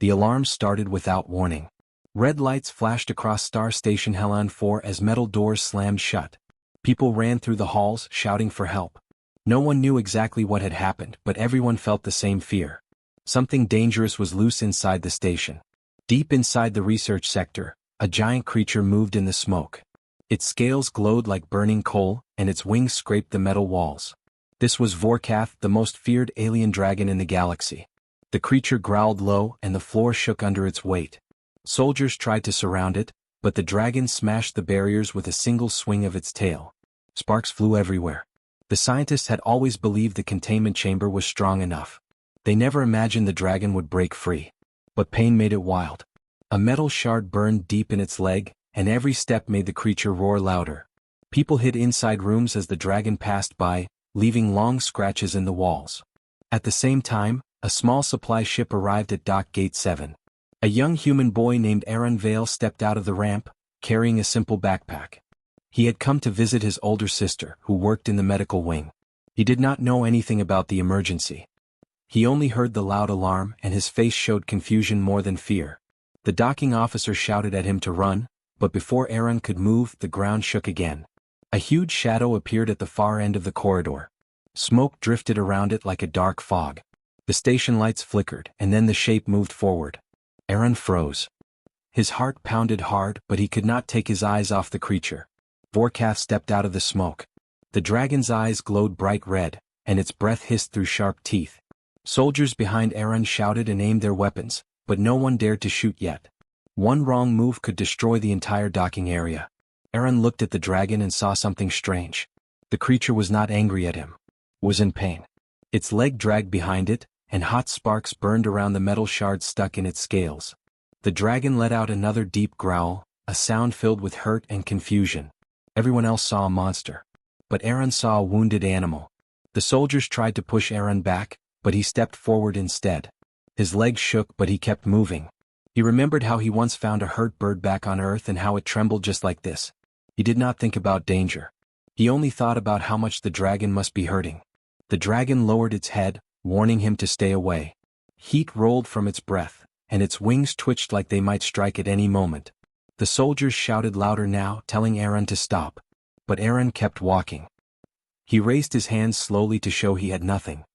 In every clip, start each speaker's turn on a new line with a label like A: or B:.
A: The alarms started without warning. Red lights flashed across Star Station Helan 4 as metal doors slammed shut. People ran through the halls, shouting for help. No one knew exactly what had happened, but everyone felt the same fear. Something dangerous was loose inside the station. Deep inside the research sector, a giant creature moved in the smoke. Its scales glowed like burning coal, and its wings scraped the metal walls. This was Vorkath, the most feared alien dragon in the galaxy. The creature growled low, and the floor shook under its weight. Soldiers tried to surround it, but the dragon smashed the barriers with a single swing of its tail. Sparks flew everywhere. The scientists had always believed the containment chamber was strong enough. They never imagined the dragon would break free. But pain made it wild. A metal shard burned deep in its leg, and every step made the creature roar louder. People hid inside rooms as the dragon passed by, leaving long scratches in the walls. At the same time, a small supply ship arrived at Dock Gate 7. A young human boy named Aaron Vale stepped out of the ramp, carrying a simple backpack. He had come to visit his older sister, who worked in the medical wing. He did not know anything about the emergency. He only heard the loud alarm, and his face showed confusion more than fear. The docking officer shouted at him to run, but before Aaron could move, the ground shook again. A huge shadow appeared at the far end of the corridor. Smoke drifted around it like a dark fog. The station lights flickered, and then the shape moved forward. Aaron froze. His heart pounded hard, but he could not take his eyes off the creature. Vorkath stepped out of the smoke. The dragon's eyes glowed bright red, and its breath hissed through sharp teeth. Soldiers behind Aaron shouted and aimed their weapons, but no one dared to shoot yet. One wrong move could destroy the entire docking area. Aaron looked at the dragon and saw something strange. The creature was not angry at him. It was in pain. Its leg dragged behind it, and hot sparks burned around the metal shards stuck in its scales. The dragon let out another deep growl, a sound filled with hurt and confusion. Everyone else saw a monster. But Aaron saw a wounded animal. The soldiers tried to push Aaron back, but he stepped forward instead. His legs shook, but he kept moving. He remembered how he once found a hurt bird back on Earth and how it trembled just like this. He did not think about danger. He only thought about how much the dragon must be hurting. The dragon lowered its head, warning him to stay away. Heat rolled from its breath, and its wings twitched like they might strike at any moment. The soldiers shouted louder now, telling Aaron to stop. But Aaron kept walking. He raised his hands slowly to show he had nothing.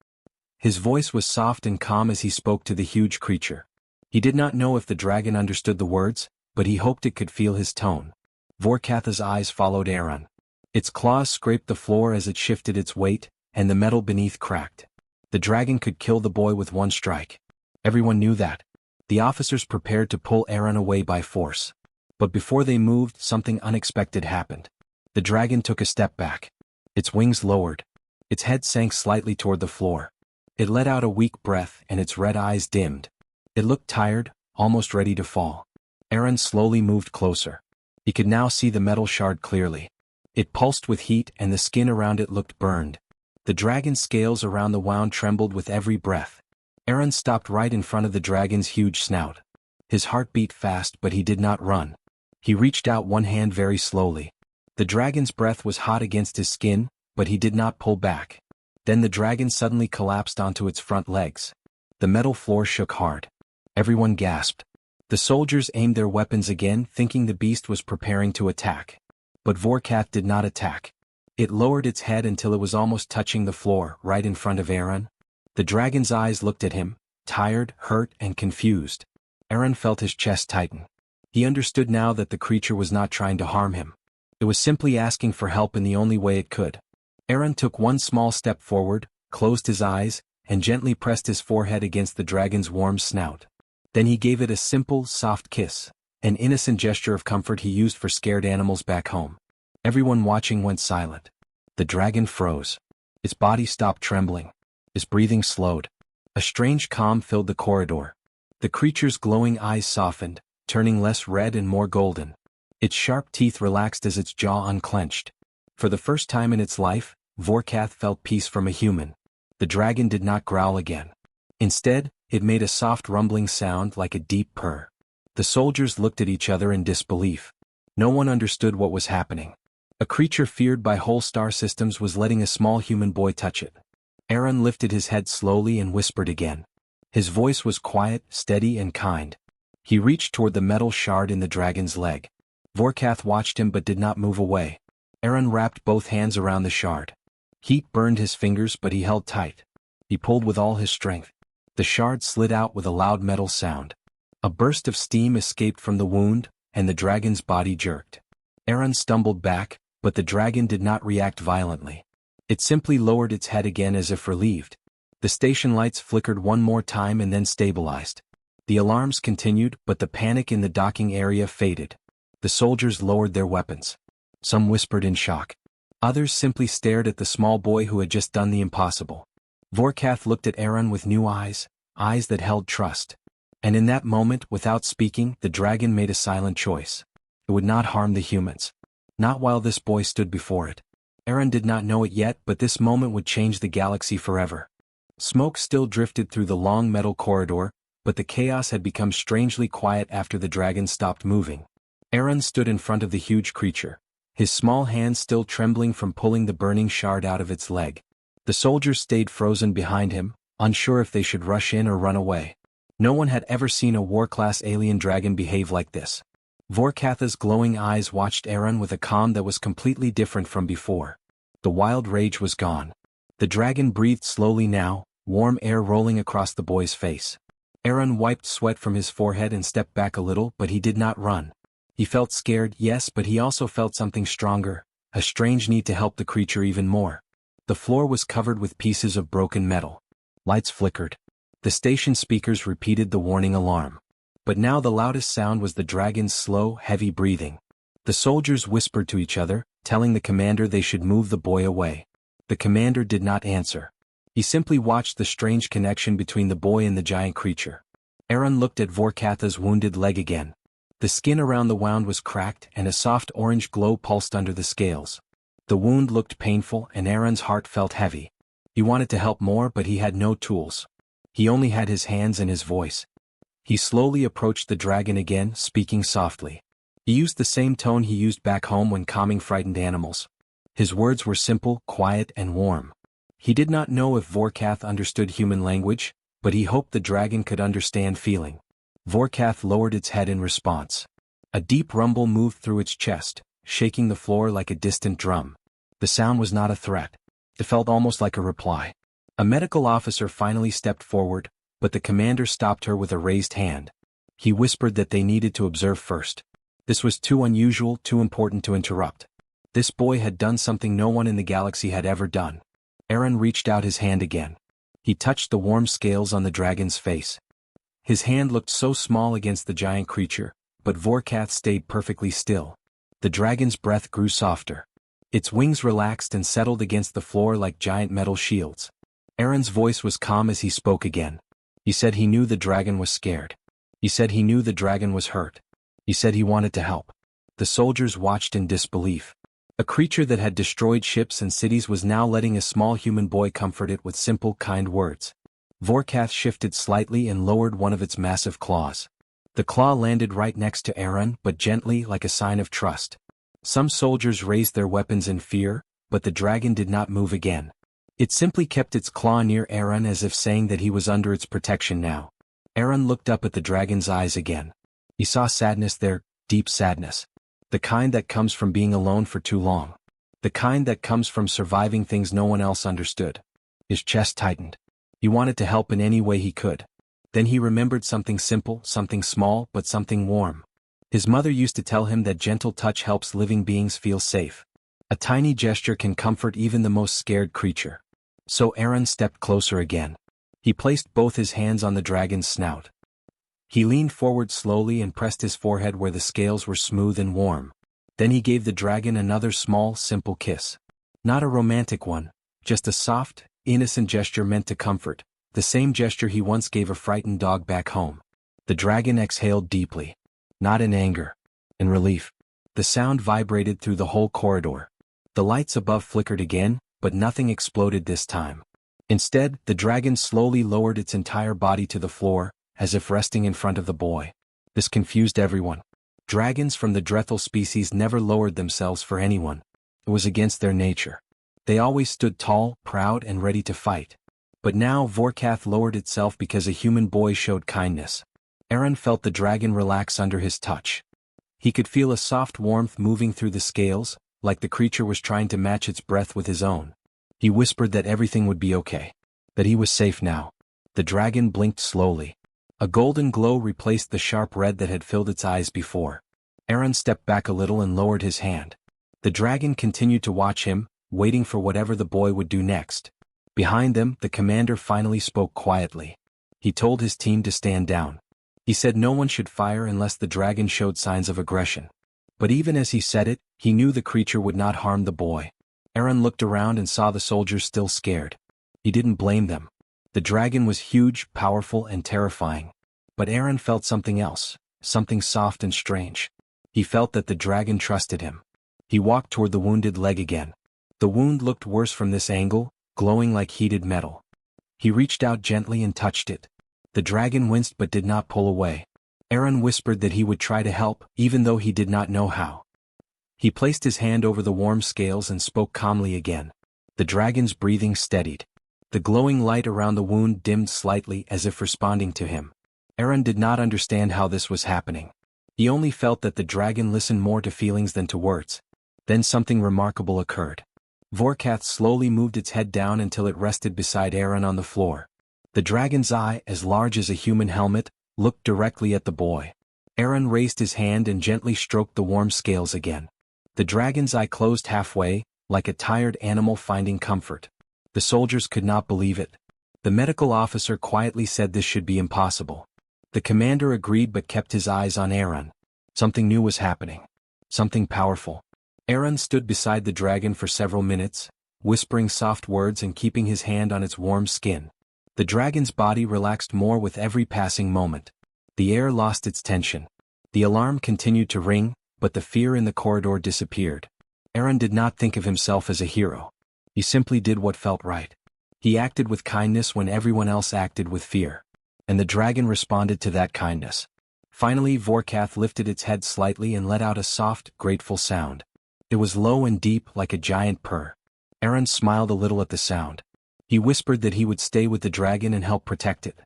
A: His voice was soft and calm as he spoke to the huge creature. He did not know if the dragon understood the words, but he hoped it could feel his tone. Vorkath's eyes followed Aaron. Its claws scraped the floor as it shifted its weight, and the metal beneath cracked. The dragon could kill the boy with one strike. Everyone knew that. The officers prepared to pull Aaron away by force. But before they moved, something unexpected happened. The dragon took a step back. Its wings lowered. Its head sank slightly toward the floor. It let out a weak breath, and its red eyes dimmed. It looked tired, almost ready to fall. Aaron slowly moved closer. He could now see the metal shard clearly. It pulsed with heat, and the skin around it looked burned. The dragon's scales around the wound trembled with every breath. Aaron stopped right in front of the dragon's huge snout. His heart beat fast, but he did not run. He reached out one hand very slowly. The dragon's breath was hot against his skin, but he did not pull back. Then the dragon suddenly collapsed onto its front legs. The metal floor shook hard. Everyone gasped. The soldiers aimed their weapons again, thinking the beast was preparing to attack. But Vorkath did not attack. It lowered its head until it was almost touching the floor, right in front of Aaron. The dragon's eyes looked at him, tired, hurt, and confused. Aaron felt his chest tighten. He understood now that the creature was not trying to harm him. It was simply asking for help in the only way it could. Aaron took one small step forward, closed his eyes, and gently pressed his forehead against the dragon's warm snout. Then he gave it a simple, soft kiss, an innocent gesture of comfort he used for scared animals back home. Everyone watching went silent. The dragon froze. Its body stopped trembling. Its breathing slowed. A strange calm filled the corridor. The creature's glowing eyes softened, turning less red and more golden. Its sharp teeth relaxed as its jaw unclenched. For the first time in its life, Vorkath felt peace from a human. The dragon did not growl again. Instead, it made a soft rumbling sound like a deep purr. The soldiers looked at each other in disbelief. No one understood what was happening. A creature feared by whole star systems was letting a small human boy touch it. Aaron lifted his head slowly and whispered again. His voice was quiet, steady, and kind. He reached toward the metal shard in the dragon's leg. Vorkath watched him but did not move away. Aaron wrapped both hands around the shard. Heat burned his fingers but he held tight. He pulled with all his strength. The shard slid out with a loud metal sound. A burst of steam escaped from the wound, and the dragon's body jerked. Aaron stumbled back, but the dragon did not react violently. It simply lowered its head again as if relieved. The station lights flickered one more time and then stabilized. The alarms continued, but the panic in the docking area faded. The soldiers lowered their weapons. Some whispered in shock. Others simply stared at the small boy who had just done the impossible. Vorkath looked at Aaron with new eyes, eyes that held trust. And in that moment, without speaking, the dragon made a silent choice. It would not harm the humans. Not while this boy stood before it. Aaron did not know it yet, but this moment would change the galaxy forever. Smoke still drifted through the long metal corridor, but the chaos had become strangely quiet after the dragon stopped moving. Aaron stood in front of the huge creature, his small hands still trembling from pulling the burning shard out of its leg. The soldiers stayed frozen behind him, unsure if they should rush in or run away. No one had ever seen a war-class alien dragon behave like this. Vorkath's glowing eyes watched Aaron with a calm that was completely different from before. The wild rage was gone. The dragon breathed slowly now, warm air rolling across the boy's face. Aaron wiped sweat from his forehead and stepped back a little, but he did not run. He felt scared, yes, but he also felt something stronger, a strange need to help the creature even more. The floor was covered with pieces of broken metal. Lights flickered. The station speakers repeated the warning alarm. But now the loudest sound was the dragon's slow, heavy breathing. The soldiers whispered to each other, telling the commander they should move the boy away. The commander did not answer. He simply watched the strange connection between the boy and the giant creature. Aaron looked at Vorkath's wounded leg again. The skin around the wound was cracked and a soft orange glow pulsed under the scales. The wound looked painful and Aaron's heart felt heavy. He wanted to help more but he had no tools. He only had his hands and his voice. He slowly approached the dragon again, speaking softly. He used the same tone he used back home when calming frightened animals. His words were simple, quiet, and warm. He did not know if Vorkath understood human language, but he hoped the dragon could understand feeling. Vorkath lowered its head in response. A deep rumble moved through its chest, shaking the floor like a distant drum. The sound was not a threat. It felt almost like a reply. A medical officer finally stepped forward, but the commander stopped her with a raised hand. He whispered that they needed to observe first. This was too unusual, too important to interrupt. This boy had done something no one in the galaxy had ever done. Aaron reached out his hand again. He touched the warm scales on the dragon's face. His hand looked so small against the giant creature, but Vorkath stayed perfectly still. The dragon's breath grew softer. Its wings relaxed and settled against the floor like giant metal shields. Aaron's voice was calm as he spoke again. He said he knew the dragon was scared. He said he knew the dragon was hurt. He said he wanted to help. The soldiers watched in disbelief. A creature that had destroyed ships and cities was now letting a small human boy comfort it with simple, kind words. Vorkath shifted slightly and lowered one of its massive claws. The claw landed right next to Aaron, but gently, like a sign of trust. Some soldiers raised their weapons in fear, but the dragon did not move again. It simply kept its claw near Aaron as if saying that he was under its protection now. Aaron looked up at the dragon's eyes again. He saw sadness there, deep sadness. The kind that comes from being alone for too long. The kind that comes from surviving things no one else understood. His chest tightened. He wanted to help in any way he could. Then he remembered something simple, something small, but something warm. His mother used to tell him that gentle touch helps living beings feel safe. A tiny gesture can comfort even the most scared creature. So Aaron stepped closer again. He placed both his hands on the dragon's snout. He leaned forward slowly and pressed his forehead where the scales were smooth and warm. Then he gave the dragon another small, simple kiss. Not a romantic one, just a soft, innocent gesture meant to comfort, the same gesture he once gave a frightened dog back home. The dragon exhaled deeply. Not in anger. In relief. The sound vibrated through the whole corridor. The lights above flickered again, but nothing exploded this time. Instead, the dragon slowly lowered its entire body to the floor, as if resting in front of the boy. This confused everyone. Dragons from the Drethel species never lowered themselves for anyone. It was against their nature. They always stood tall, proud, and ready to fight. But now Vorkath lowered itself because a human boy showed kindness. Aaron felt the dragon relax under his touch. He could feel a soft warmth moving through the scales, like the creature was trying to match its breath with his own. He whispered that everything would be okay. That he was safe now. The dragon blinked slowly. A golden glow replaced the sharp red that had filled its eyes before. Aaron stepped back a little and lowered his hand. The dragon continued to watch him, waiting for whatever the boy would do next. Behind them, the commander finally spoke quietly. He told his team to stand down. He said no one should fire unless the dragon showed signs of aggression. But even as he said it, he knew the creature would not harm the boy. Aaron looked around and saw the soldiers still scared. He didn't blame them. The dragon was huge, powerful, and terrifying. But Aaron felt something else, something soft and strange. He felt that the dragon trusted him. He walked toward the wounded leg again. The wound looked worse from this angle, glowing like heated metal. He reached out gently and touched it. The dragon winced but did not pull away. Aaron whispered that he would try to help, even though he did not know how. He placed his hand over the warm scales and spoke calmly again. The dragon's breathing steadied. The glowing light around the wound dimmed slightly as if responding to him. Aaron did not understand how this was happening. He only felt that the dragon listened more to feelings than to words. Then something remarkable occurred. Vorkath slowly moved its head down until it rested beside Aaron on the floor. The dragon's eye, as large as a human helmet, looked directly at the boy. Aaron raised his hand and gently stroked the warm scales again. The dragon's eye closed halfway, like a tired animal finding comfort. The soldiers could not believe it. The medical officer quietly said this should be impossible. The commander agreed but kept his eyes on Aaron. Something new was happening. Something powerful. Aaron stood beside the dragon for several minutes, whispering soft words and keeping his hand on its warm skin. The dragon's body relaxed more with every passing moment. The air lost its tension. The alarm continued to ring, but the fear in the corridor disappeared. Aaron did not think of himself as a hero. He simply did what felt right. He acted with kindness when everyone else acted with fear. And the dragon responded to that kindness. Finally, Vorkath lifted its head slightly and let out a soft, grateful sound. It was low and deep like a giant purr. Aaron smiled a little at the sound. He whispered that he would stay with the dragon and help protect it.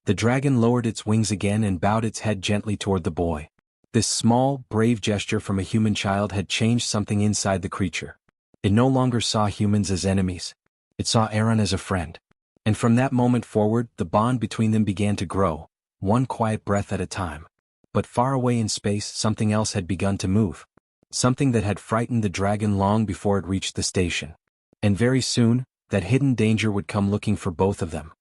A: The dragon lowered its wings again and bowed its head gently toward the boy. This small, brave gesture from a human child had changed something inside the creature. It no longer saw humans as enemies. It saw Aaron as a friend. And from that moment forward, the bond between them began to grow, one quiet breath at a time. But far away in space, something else had begun to move. Something that had frightened the dragon long before it reached the station. And very soon, that hidden danger would come looking for both of them.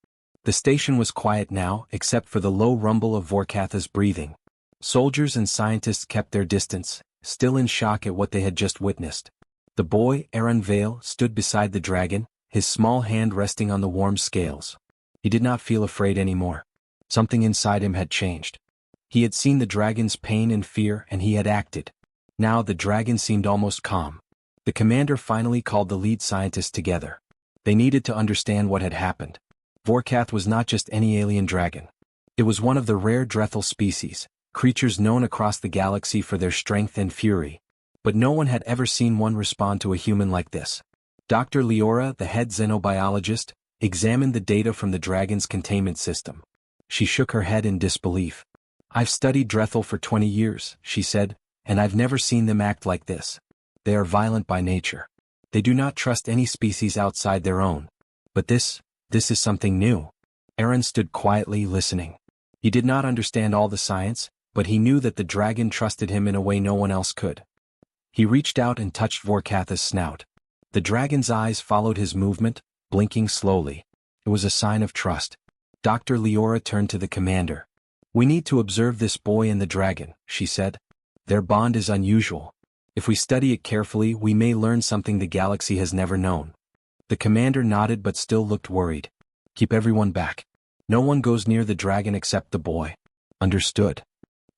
A: The station was quiet now, except for the low rumble of Vorkath's breathing. Soldiers and scientists kept their distance, still in shock at what they had just witnessed. The boy, Aaron Vale, stood beside the dragon, his small hand resting on the warm scales. He did not feel afraid anymore. Something inside him had changed. He had seen the dragon's pain and fear, and he had acted. Now the dragon seemed almost calm. The commander finally called the lead scientists together. They needed to understand what had happened. Vorkath was not just any alien dragon. It was one of the rare Drethel species, creatures known across the galaxy for their strength and fury. But no one had ever seen one respond to a human like this. Dr. Leora, the head xenobiologist, examined the data from the dragon's containment system. She shook her head in disbelief. "I've studied Drethel for 20 years, she said, and I've never seen them act like this. They are violent by nature. They do not trust any species outside their own. But this is something new." Aaron stood quietly listening. He did not understand all the science, but he knew that the dragon trusted him in a way no one else could. He reached out and touched Vorkath's snout. The dragon's eyes followed his movement, blinking slowly. It was a sign of trust. Dr. Leora turned to the commander. "We need to observe this boy and the dragon," she said. "Their bond is unusual. If we study it carefully, we may learn something the galaxy has never known." The commander nodded but still looked worried. "Keep everyone back. No one goes near the dragon except the boy." "Understood."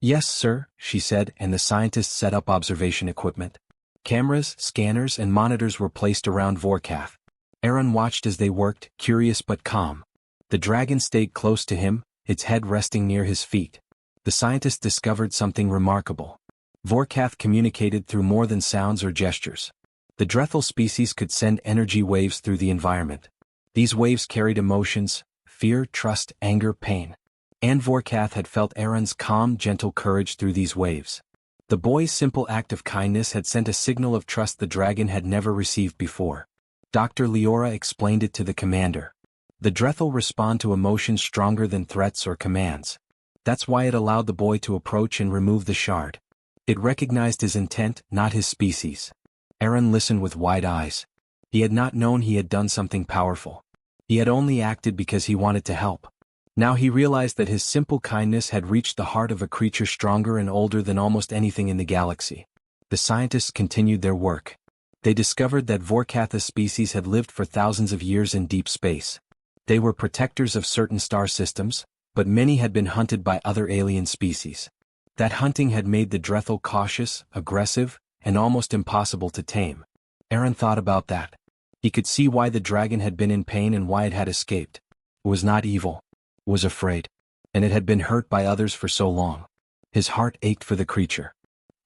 A: "Yes, sir," she said, and the scientists set up observation equipment. Cameras, scanners, and monitors were placed around Vorkath. Aaron watched as they worked, curious but calm. The dragon stayed close to him, its head resting near his feet. The scientists discovered something remarkable. Vorkath communicated through more than sounds or gestures. The Drethel species could send energy waves through the environment. These waves carried emotions: fear, trust, anger, pain. And Vorkath had felt Aaron's calm, gentle courage through these waves. The boy's simple act of kindness had sent a signal of trust the dragon had never received before. Dr. Leora explained it to the commander. The Drethel respond to emotions stronger than threats or commands. That's why it allowed the boy to approach and remove the shard. It recognized his intent, not his species. Aaron listened with wide eyes. He had not known he had done something powerful. He had only acted because he wanted to help. Now he realized that his simple kindness had reached the heart of a creature stronger and older than almost anything in the galaxy. The scientists continued their work. They discovered that Vorkath's species had lived for thousands of years in deep space. They were protectors of certain star systems, but many had been hunted by other alien species. That hunting had made the Drethel cautious, aggressive, and almost impossible to tame. Aaron thought about that. He could see why the dragon had been in pain and why it had escaped. It was not evil. It was afraid. And it had been hurt by others for so long. His heart ached for the creature.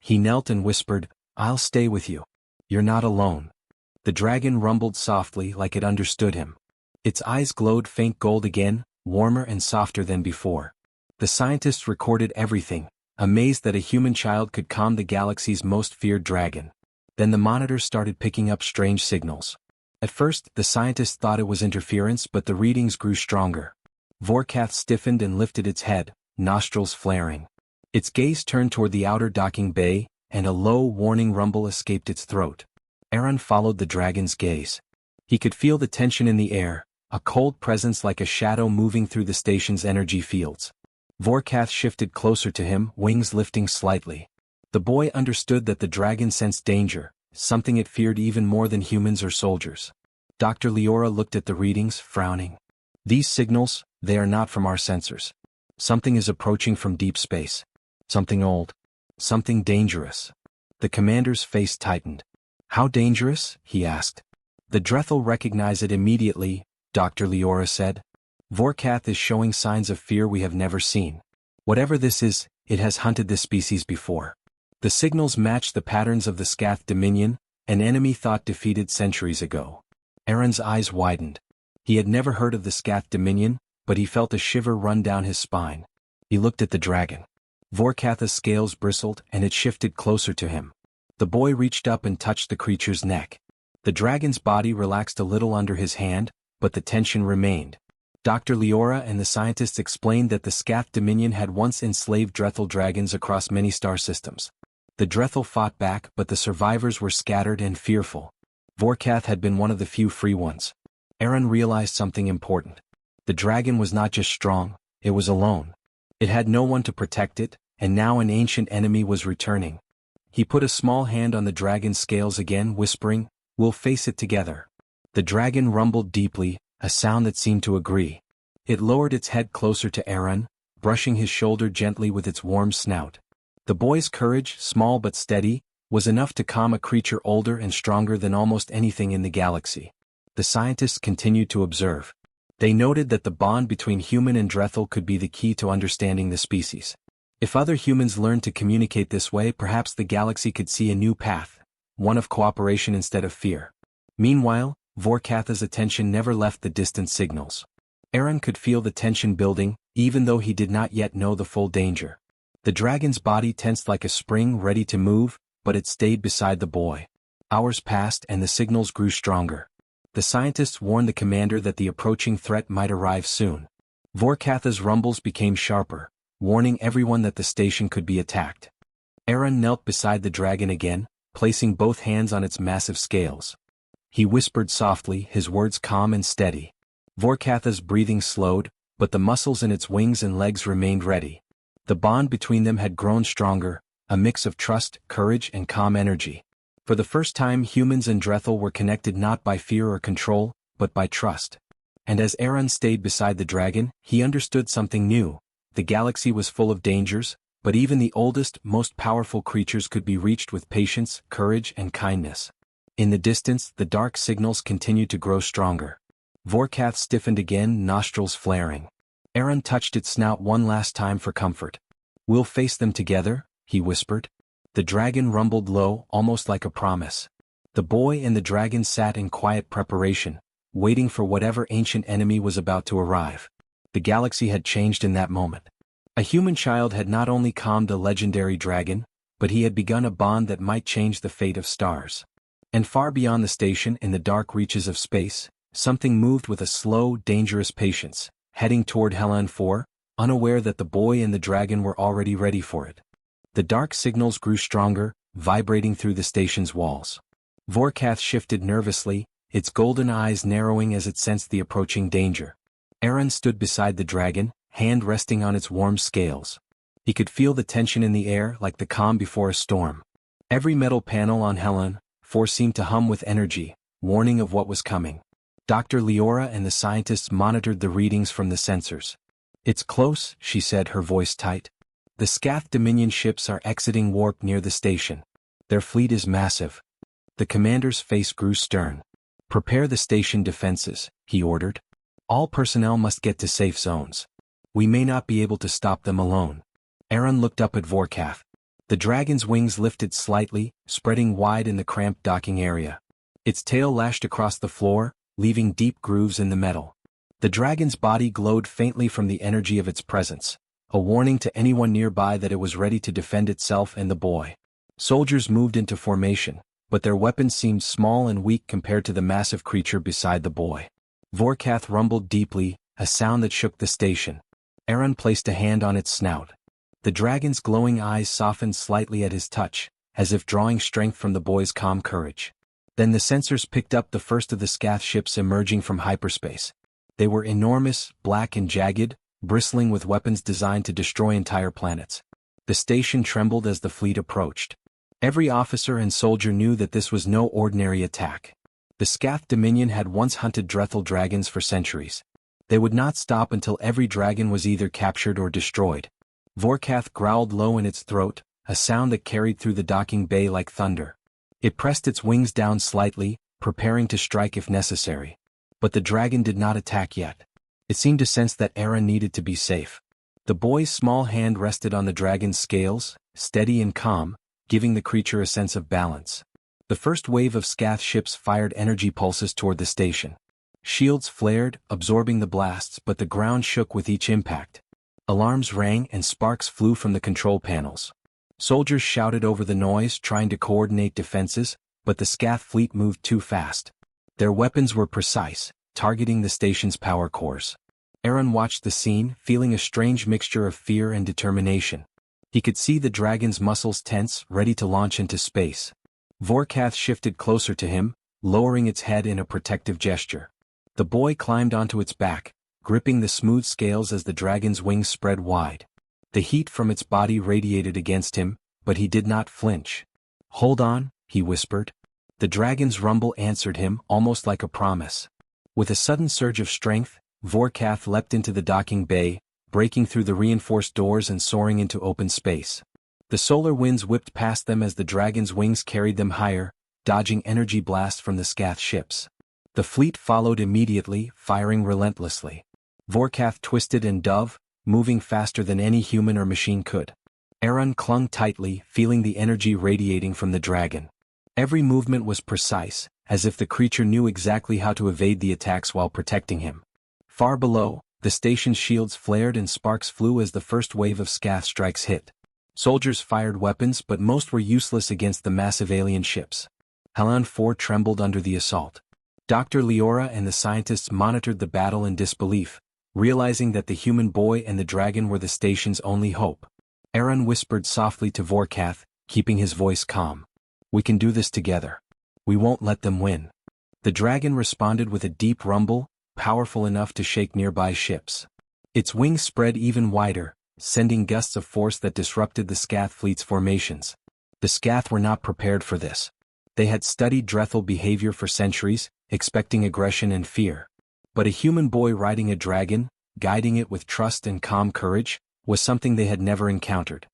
A: He knelt and whispered, "I'll stay with you. You're not alone." The dragon rumbled softly like it understood him. Its eyes glowed faint gold again, warmer and softer than before. The scientists recorded everything, amazed that a human child could calm the galaxy's most feared dragon. Then the monitors started picking up strange signals. At first, the scientists thought it was interference, but the readings grew stronger. Vorkath stiffened and lifted its head, nostrils flaring. Its gaze turned toward the outer docking bay, and a low, warning rumble escaped its throat. Aaron followed the dragon's gaze. He could feel the tension in the air, a cold presence like a shadow moving through the station's energy fields. Vorkath shifted closer to him, wings lifting slightly. The boy understood that the dragon sensed danger, something it feared even more than humans or soldiers. Dr. Leora looked at the readings, frowning. "These signals, they are not from our sensors. Something is approaching from deep space. Something old. Something dangerous." The commander's face tightened. "How dangerous?" he asked. "The Drethel recognize it immediately," Dr. Leora said. "Vorkath is showing signs of fear we have never seen. Whatever this is, it has hunted this species before." The signals matched the patterns of the Scath Dominion, an enemy thought defeated centuries ago. Aaron's eyes widened. He had never heard of the Scath Dominion, but he felt a shiver run down his spine. He looked at the dragon. Vorkath's scales bristled and it shifted closer to him. The boy reached up and touched the creature's neck. The dragon's body relaxed a little under his hand, but the tension remained. Dr. Leora and the scientists explained that the Scath Dominion had once enslaved Drethel dragons across many star systems. The Drethel fought back, but the survivors were scattered and fearful. Vorkath had been one of the few free ones. Aaron realized something important. The dragon was not just strong, it was alone. It had no one to protect it, and now an ancient enemy was returning. He put a small hand on the dragon's scales again, whispering, "We'll face it together." The dragon rumbled deeply, a sound that seemed to agree. It lowered its head closer to Aaron, brushing his shoulder gently with its warm snout. The boy's courage, small but steady, was enough to calm a creature older and stronger than almost anything in the galaxy. The scientists continued to observe. They noted that the bond between human and Drethel could be the key to understanding the species. If other humans learned to communicate this way, perhaps the galaxy could see a new path, one of cooperation instead of fear. Meanwhile, Vorkath's attention never left the distant signals. Aaron could feel the tension building, even though he did not yet know the full danger. The dragon's body tensed like a spring ready to move, but it stayed beside the boy. Hours passed and the signals grew stronger. The scientists warned the commander that the approaching threat might arrive soon. Vorkath's rumbles became sharper, warning everyone that the station could be attacked. Aaron knelt beside the dragon again, placing both hands on its massive scales. He whispered softly, his words calm and steady. Vorkath's breathing slowed, but the muscles in its wings and legs remained ready. The bond between them had grown stronger, a mix of trust, courage, and calm energy. For the first time, humans and Drethel were connected not by fear or control, but by trust. And as Aaron stayed beside the dragon, he understood something new. The galaxy was full of dangers, but even the oldest, most powerful creatures could be reached with patience, courage, and kindness. In the distance, the dark signals continued to grow stronger. Vorkath stiffened again, nostrils flaring. Aaron touched its snout one last time for comfort. "We'll face them together," he whispered. The dragon rumbled low, almost like a promise. The boy and the dragon sat in quiet preparation, waiting for whatever ancient enemy was about to arrive. The galaxy had changed in that moment. A human child had not only calmed a legendary dragon, but he had begun a bond that might change the fate of stars. And far beyond the station, in the dark reaches of space, something moved with a slow, dangerous patience, heading toward Helon 4, unaware that the boy and the dragon were already ready for it. The dark signals grew stronger, vibrating through the station's walls. Vorkath shifted nervously, its golden eyes narrowing as it sensed the approaching danger. Aaron stood beside the dragon, hand resting on its warm scales. He could feel the tension in the air like the calm before a storm. Every metal panel on Helon 4 seemed to hum with energy, warning of what was coming. Dr. Leora and the scientists monitored the readings from the sensors. "It's close," she said, her voice tight. "The Scath Dominion ships are exiting warp near the station. Their fleet is massive." The commander's face grew stern. "Prepare the station defenses," he ordered. "All personnel must get to safe zones. We may not be able to stop them alone." Aaron looked up at Vorkath. The dragon's wings lifted slightly, spreading wide in the cramped docking area. Its tail lashed across the floor, leaving deep grooves in the metal. The dragon's body glowed faintly from the energy of its presence, a warning to anyone nearby that it was ready to defend itself and the boy. Soldiers moved into formation, but their weapons seemed small and weak compared to the massive creature beside the boy. Vorkath rumbled deeply, a sound that shook the station. Aaron placed a hand on its snout. The dragon's glowing eyes softened slightly at his touch, as if drawing strength from the boy's calm courage. Then the sensors picked up the first of the Scath ships emerging from hyperspace. They were enormous, black and jagged, bristling with weapons designed to destroy entire planets. The station trembled as the fleet approached. Every officer and soldier knew that this was no ordinary attack. The Scath Dominion had once hunted Drethel dragons for centuries. They would not stop until every dragon was either captured or destroyed. Vorkath growled low in its throat, a sound that carried through the docking bay like thunder. It pressed its wings down slightly, preparing to strike if necessary. But the dragon did not attack yet. It seemed to sense that Aaron needed to be safe. The boy's small hand rested on the dragon's scales, steady and calm, giving the creature a sense of balance. The first wave of Scath ships fired energy pulses toward the station. Shields flared, absorbing the blasts, but the ground shook with each impact. Alarms rang and sparks flew from the control panels. Soldiers shouted over the noise, trying to coordinate defenses, but the Scath fleet moved too fast. Their weapons were precise, targeting the station's power cores. Aaron watched the scene, feeling a strange mixture of fear and determination. He could see the dragon's muscles tense, ready to launch into space. Vorkath shifted closer to him, lowering its head in a protective gesture. The boy climbed onto its back, gripping the smooth scales as the dragon's wings spread wide. The heat from its body radiated against him, but he did not flinch. "Hold on," he whispered. The dragon's rumble answered him, almost like a promise. With a sudden surge of strength, Vorkath leapt into the docking bay, breaking through the reinforced doors and soaring into open space. The solar winds whipped past them as the dragon's wings carried them higher, dodging energy blasts from the Scath ships. The fleet followed immediately, firing relentlessly. Vorkath twisted and dove, moving faster than any human or machine could. Aaron clung tightly, feeling the energy radiating from the dragon. Every movement was precise, as if the creature knew exactly how to evade the attacks while protecting him. Far below, the station's shields flared and sparks flew as the first wave of Scath strikes hit. Soldiers fired weapons, but most were useless against the massive alien ships. Helon 4 trembled under the assault. Dr. Leora and the scientists monitored the battle in disbelief, realizing that the human boy and the dragon were the station's only hope. Aaron whispered softly to Vorkath, keeping his voice calm. "We can do this together. We won't let them win." The dragon responded with a deep rumble, powerful enough to shake nearby ships. Its wings spread even wider, sending gusts of force that disrupted the Scath fleet's formations. The Scath were not prepared for this. They had studied Drethel behavior for centuries, expecting aggression and fear. But a human boy riding a dragon, guiding it with trust and calm courage, was something they had never encountered.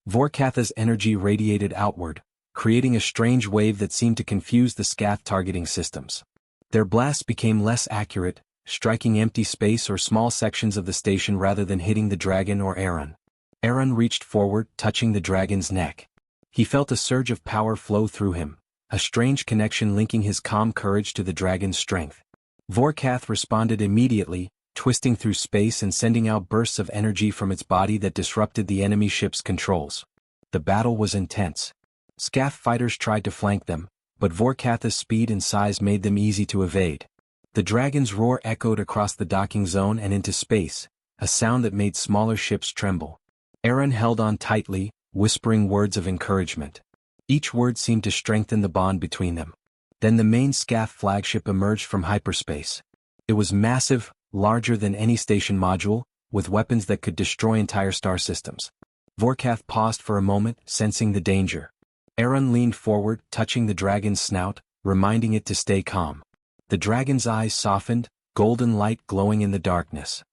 A: Vorkath's energy radiated outward, creating a strange wave that seemed to confuse the Scath targeting systems. Their blasts became less accurate, striking empty space or small sections of the station rather than hitting the dragon or Aaron. Aaron reached forward, touching the dragon's neck. He felt a surge of power flow through him, a strange connection linking his calm courage to the dragon's strength. Vorkath responded immediately, twisting through space and sending out bursts of energy from its body that disrupted the enemy ship's controls. The battle was intense. Scath fighters tried to flank them, but Vorkath's speed and size made them easy to evade. The dragon's roar echoed across the docking zone and into space, a sound that made smaller ships tremble. Aaron held on tightly, whispering words of encouragement. Each word seemed to strengthen the bond between them. Then the main Scath flagship emerged from hyperspace. It was massive, larger than any station module, with weapons that could destroy entire star systems. Vorkath paused for a moment, sensing the danger. Aaron leaned forward, touching the dragon's snout, reminding it to stay calm. The dragon's eyes softened, golden light glowing in the darkness.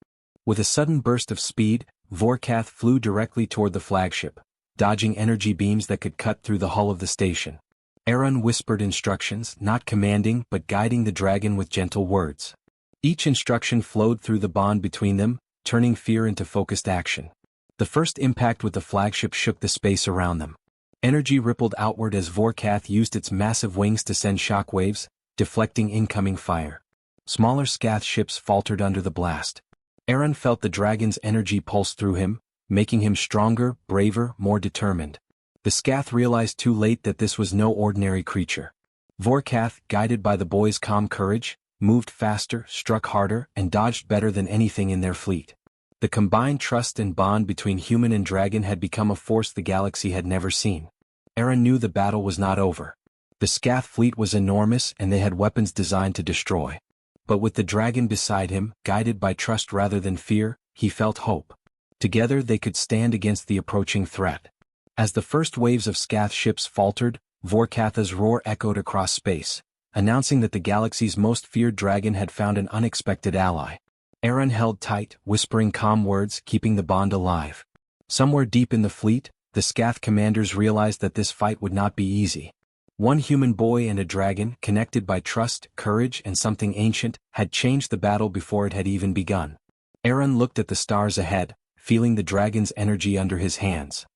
A: With a sudden burst of speed, Vorkath flew directly toward the flagship, dodging energy beams that could cut through the hull of the station. Aaron whispered instructions, not commanding but guiding the dragon with gentle words. Each instruction flowed through the bond between them, turning fear into focused action. The first impact with the flagship shook the space around them. Energy rippled outward as Vorkath used its massive wings to send shockwaves, deflecting incoming fire. Smaller Scath ships faltered under the blast. Aaron felt the dragon's energy pulse through him, making him stronger, braver, more determined. The Scath realized too late that this was no ordinary creature. Vorkath, guided by the boy's calm courage, moved faster, struck harder, and dodged better than anything in their fleet. The combined trust and bond between human and dragon had become a force the galaxy had never seen. Aaron knew the battle was not over. The Scath fleet was enormous and they had weapons designed to destroy. But with the dragon beside him, guided by trust rather than fear, he felt hope. Together they could stand against the approaching threat. As the first waves of Scath ships faltered, Vorkath's roar echoed across space, announcing that the galaxy's most feared dragon had found an unexpected ally. Aaron held tight, whispering calm words, keeping the bond alive. Somewhere deep in the fleet, the Scath commanders realized that this fight would not be easy. One human boy and a dragon, connected by trust, courage, and something ancient, had changed the battle before it had even begun. Aaron looked at the stars ahead, feeling the dragon's energy under his hands.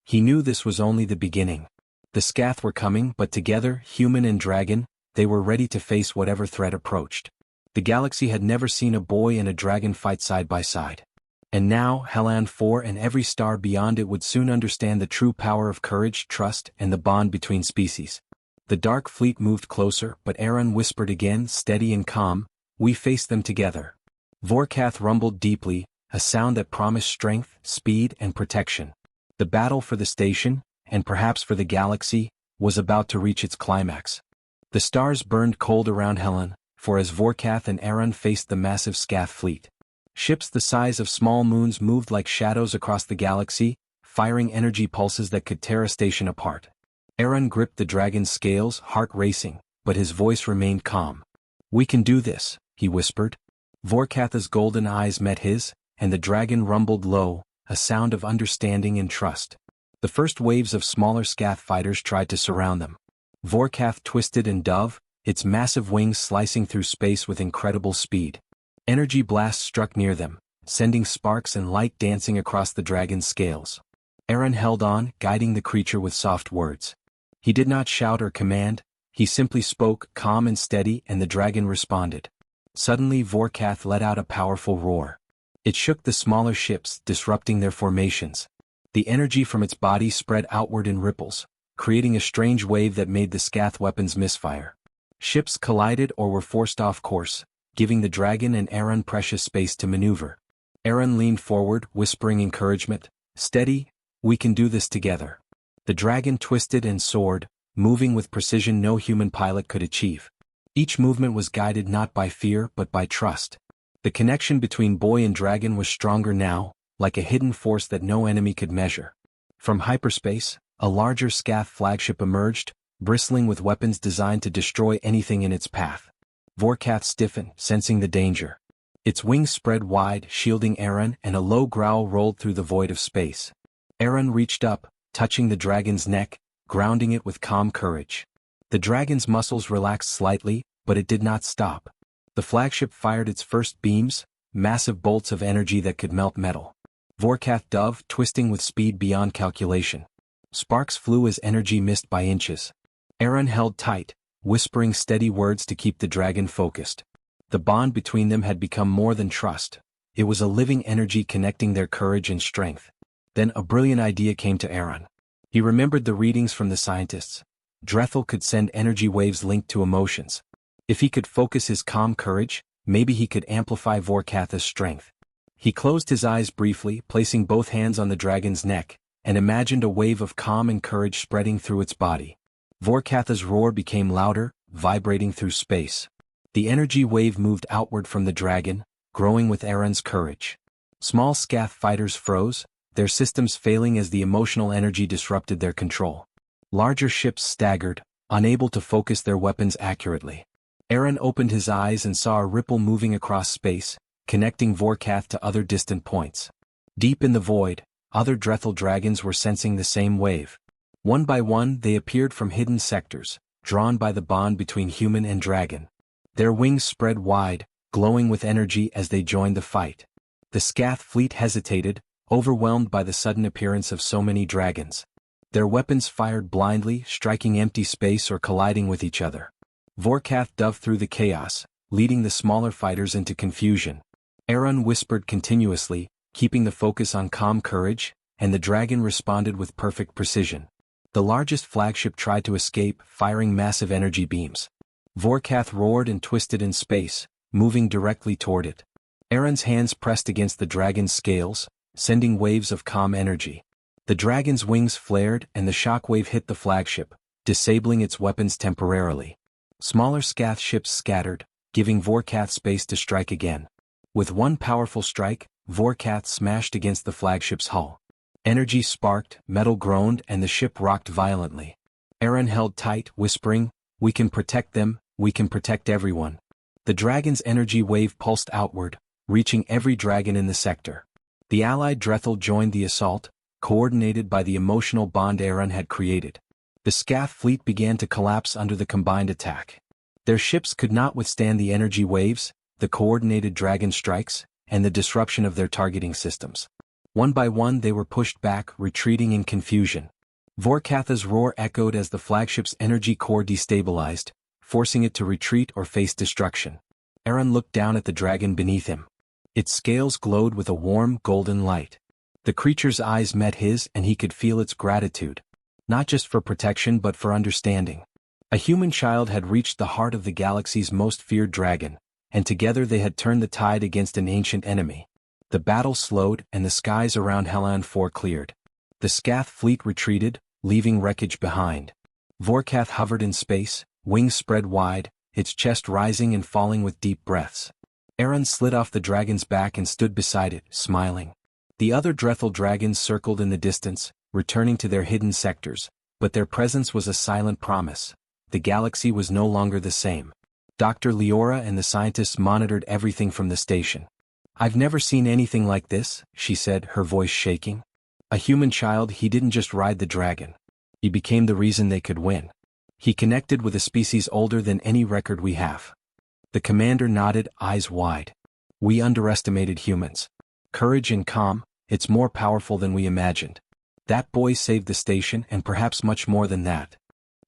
A: He knew this was only the beginning. The Scath were coming, but together, human and dragon, they were ready to face whatever threat approached. The galaxy had never seen a boy and a dragon fight side by side. And now, Hellan 4 and every star beyond it would soon understand the true power of courage, trust, and the bond between species. The dark fleet moved closer, but Aaron whispered again, steady and calm, "We face them together." Vorkath rumbled deeply, a sound that promised strength, speed, and protection. The battle for the station, and perhaps for the galaxy, was about to reach its climax. The stars burned cold around Hellan, for as Vorkath and Aaron faced the massive Scath fleet, ships the size of small moons moved like shadows across the galaxy, firing energy pulses that could tear a station apart. Aaron gripped the dragon's scales, heart racing, but his voice remained calm. "We can do this," he whispered. Vorkath's golden eyes met his, and the dragon rumbled low, a sound of understanding and trust. The first waves of smaller Scath fighters tried to surround them. Vorkath twisted and dove, its massive wings slicing through space with incredible speed. Energy blasts struck near them, sending sparks and light dancing across the dragon's scales. Aaron held on, guiding the creature with soft words. He did not shout or command, he simply spoke, calm and steady, and the dragon responded. Suddenly Vorkath let out a powerful roar. It shook the smaller ships, disrupting their formations. The energy from its body spread outward in ripples, creating a strange wave that made the Scath weapons misfire. Ships collided or were forced off course, giving the dragon and Aaron precious space to maneuver. Aaron leaned forward, whispering encouragement, "Steady, we can do this together." The dragon twisted and soared, moving with precision no human pilot could achieve. Each movement was guided not by fear but by trust. The connection between boy and dragon was stronger now, like a hidden force that no enemy could measure. From hyperspace, a larger Scath flagship emerged, bristling with weapons designed to destroy anything in its path. Vorkath stiffened, sensing the danger. Its wings spread wide, shielding Aaron, and a low growl rolled through the void of space. Aaron reached up, touching the dragon's neck, grounding it with calm courage. The dragon's muscles relaxed slightly, but it did not stop. The flagship fired its first beams, massive bolts of energy that could melt metal. Vorkath dove, twisting with speed beyond calculation. Sparks flew as energy missed by inches. Aaron held tight, whispering steady words to keep the dragon focused. The bond between them had become more than trust. It was a living energy connecting their courage and strength. Then a brilliant idea came to Aaron. He remembered the readings from the scientists. Drethel could send energy waves linked to emotions. If he could focus his calm courage, maybe he could amplify Vorkatha's strength. He closed his eyes briefly, placing both hands on the dragon's neck, and imagined a wave of calm and courage spreading through its body. Vorkatha's roar became louder, vibrating through space. The energy wave moved outward from the dragon, growing with Aaron's courage. Small Scath fighters froze, their systems failing as the emotional energy disrupted their control. Larger ships staggered, unable to focus their weapons accurately. Aaron opened his eyes and saw a ripple moving across space, connecting Vorkath to other distant points. Deep in the void, other Drethel dragons were sensing the same wave. One by one they appeared from hidden sectors, drawn by the bond between human and dragon. Their wings spread wide, glowing with energy as they joined the fight. The Scath fleet hesitated, overwhelmed by the sudden appearance of so many dragons. Their weapons fired blindly, striking empty space or colliding with each other. Vorkath dove through the chaos, leading the smaller fighters into confusion. Aaron whispered continuously, keeping the focus on calm courage, and the dragon responded with perfect precision. The largest flagship tried to escape, firing massive energy beams. Vorkath roared and twisted in space, moving directly toward it. Aaron's hands pressed against the dragon's scales, sending waves of calm energy. The dragon's wings flared and the shockwave hit the flagship, disabling its weapons temporarily. Smaller Scath ships scattered, giving Vorkath space to strike again. With one powerful strike, Vorkath smashed against the flagship's hull. Energy sparked, metal groaned, and the ship rocked violently. Aaron held tight, whispering, "We can protect them, we can protect everyone." The dragon's energy wave pulsed outward, reaching every dragon in the sector. The allied Drethel joined the assault, coordinated by the emotional bond Aaron had created. The Scath fleet began to collapse under the combined attack. Their ships could not withstand the energy waves, the coordinated dragon strikes, and the disruption of their targeting systems. One by one they were pushed back, retreating in confusion. Vorkatha's roar echoed as the flagship's energy core destabilized, forcing it to retreat or face destruction. Aaron looked down at the dragon beneath him. Its scales glowed with a warm, golden light. The creature's eyes met his and he could feel its gratitude. Not just for protection but for understanding. A human child had reached the heart of the galaxy's most feared dragon, and together they had turned the tide against an ancient enemy. The battle slowed and the skies around Hellan 4 cleared. The Scath fleet retreated, leaving wreckage behind. Vorkath hovered in space, wings spread wide, its chest rising and falling with deep breaths. Aaron slid off the dragon's back and stood beside it, smiling. The other Drethel dragons circled in the distance, returning to their hidden sectors, but their presence was a silent promise. The galaxy was no longer the same. Dr. Leora and the scientists monitored everything from the station. "I've never seen anything like this," she said, her voice shaking. A human child, he didn't just ride the dragon. He became the reason they could win. He connected with a species older than any record we have. The commander nodded, eyes wide. "We underestimated humans. Courage and calm, it's more powerful than we imagined. That boy saved the station and perhaps much more than that."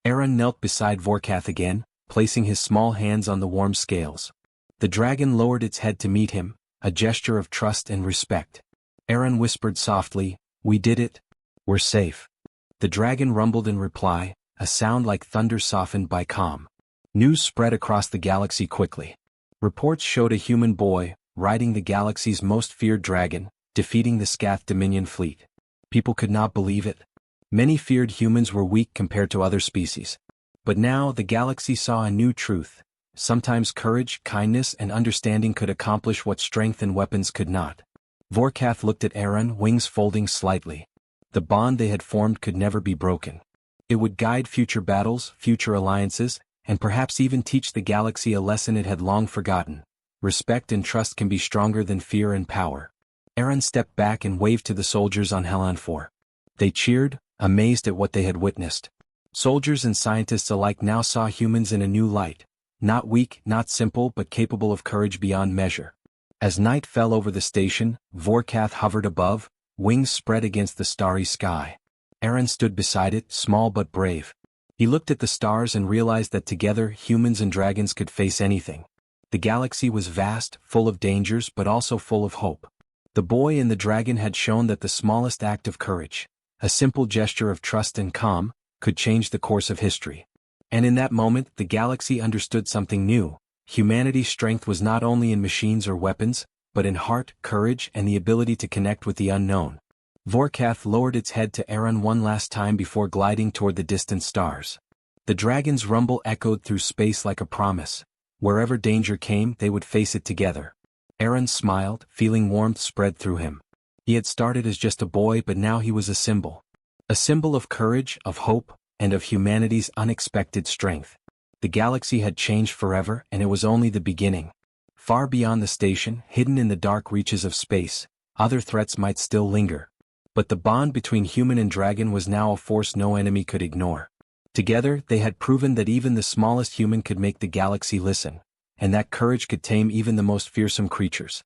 A: Aaron knelt beside Vorkath again, placing his small hands on the warm scales. The dragon lowered its head to meet him, a gesture of trust and respect. Aaron whispered softly, "We did it. We're safe." The dragon rumbled in reply, a sound like thunder softened by calm. News spread across the galaxy quickly. Reports showed a human boy, riding the galaxy's most feared dragon, defeating the Scath Dominion fleet. People could not believe it. Many feared humans were weak compared to other species. But now the galaxy saw a new truth. Sometimes courage, kindness, and understanding could accomplish what strength and weapons could not. Vorkath looked at Aaron, wings folding slightly. The bond they had formed could never be broken. It would guide future battles, future alliances, and perhaps even teach the galaxy a lesson it had long forgotten. Respect and trust can be stronger than fear and power. Aaron stepped back and waved to the soldiers on Hellan 4. They cheered, amazed at what they had witnessed. Soldiers and scientists alike now saw humans in a new light. Not weak, not simple, but capable of courage beyond measure. As night fell over the station, Vorkath hovered above, wings spread against the starry sky. Aaron stood beside it, small but brave. He looked at the stars and realized that together humans and dragons could face anything. The galaxy was vast, full of dangers but also full of hope. The boy and the dragon had shown that the smallest act of courage, a simple gesture of trust and calm, could change the course of history. And in that moment the galaxy understood something new. Humanity's strength was not only in machines or weapons, but in heart, courage, and the ability to connect with the unknown. Vorkath lowered its head to Aaron one last time before gliding toward the distant stars. The dragon's rumble echoed through space like a promise. Wherever danger came, they would face it together. Aaron smiled, feeling warmth spread through him. He had started as just a boy, but now he was a symbol. A symbol of courage, of hope, and of humanity's unexpected strength. The galaxy had changed forever, and it was only the beginning. Far beyond the station, hidden in the dark reaches of space, other threats might still linger. But the bond between human and dragon was now a force no enemy could ignore. Together, they had proven that even the smallest human could make the galaxy listen, and that courage could tame even the most fearsome creatures.